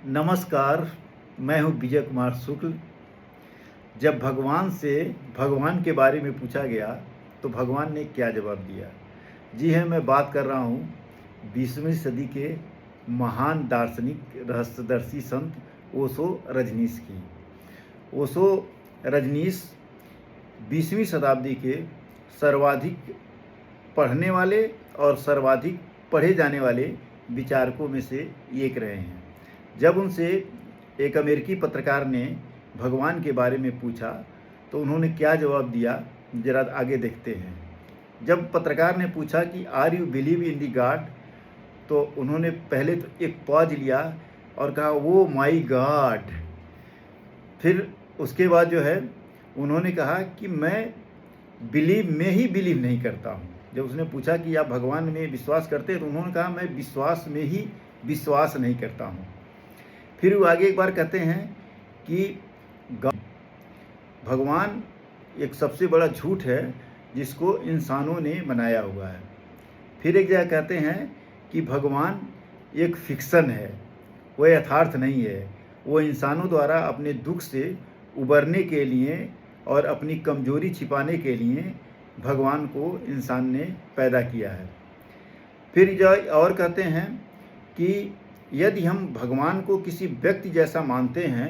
नमस्कार, मैं हूं विजय कुमार शुक्ल। जब भगवान से भगवान के बारे में पूछा गया तो भगवान ने क्या जवाब दिया? जी हाँ, मैं बात कर रहा हूं 20वीं सदी के महान दार्शनिक रहस्यदर्शी संत ओशो रजनीश की। ओशो रजनीश 20वीं शताब्दी के सर्वाधिक पढ़ने वाले और सर्वाधिक पढ़े जाने वाले विचारकों में से एक रहे हैं। जब उनसे एक अमेरिकी पत्रकार ने भगवान के बारे में पूछा तो उन्होंने क्या जवाब दिया, जरा आगे देखते हैं। जब पत्रकार ने पूछा कि are you believe in the God, तो उन्होंने पहले तो एक पॉज लिया और कहा वो माई गॉड। फिर उसके बाद जो है उन्होंने कहा कि मैं बिलीव में ही बिलीव नहीं करता हूँ। जब उसने पूछा कि आप भगवान में विश्वास करते हैं तो उन्होंने कहा मैं विश्वास में ही विश्वास नहीं करता हूँ। फिर वो आगे एक बार कहते हैं कि भगवान एक सबसे बड़ा झूठ है जिसको इंसानों ने बनाया हुआ है। फिर एक जगह कहते हैं कि भगवान एक फिक्शन है, वो यथार्थ नहीं है, वो इंसानों द्वारा अपने दुख से उबरने के लिए और अपनी कमजोरी छिपाने के लिए भगवान को इंसान ने पैदा किया है। फिर जो और कहते हैं कि यदि हम भगवान को किसी व्यक्ति जैसा मानते हैं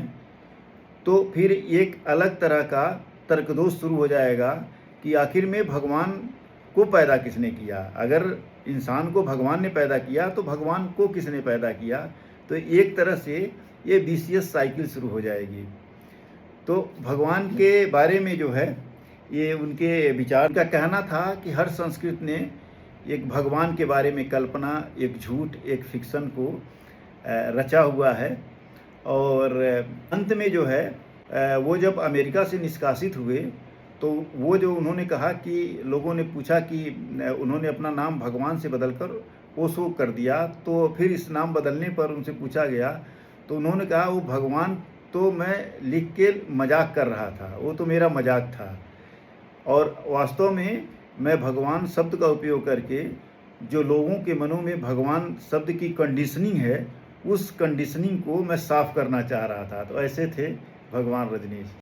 तो फिर एक अलग तरह का तर्कदोष शुरू हो जाएगा कि आखिर में भगवान को पैदा किसने किया। अगर इंसान को भगवान ने पैदा किया तो भगवान को किसने पैदा किया, तो एक तरह से ये विशियस साइकिल शुरू हो जाएगी। तो भगवान के बारे में जो है ये उनके विचार का कहना था कि हर संस्कृति ने एक भगवान के बारे में कल्पना, एक झूठ, एक फिक्शन को रचा हुआ है। और अंत में जो है वो जब अमेरिका से निष्कासित हुए तो वो जो उन्होंने कहा कि लोगों ने पूछा कि उन्होंने अपना नाम भगवान से बदलकर ओशो कर दिया, तो फिर इस नाम बदलने पर उनसे पूछा गया तो उन्होंने कहा वो भगवान तो मैं लिख के मजाक कर रहा था, वो तो मेरा मजाक था। और वास्तव में मैं भगवान शब्द का उपयोग करके जो लोगों के मनों में भगवान शब्द की कंडीशनिंग है उस कंडीशनिंग को मैं साफ करना चाह रहा था। तो ऐसे थे भगवान रजनीश।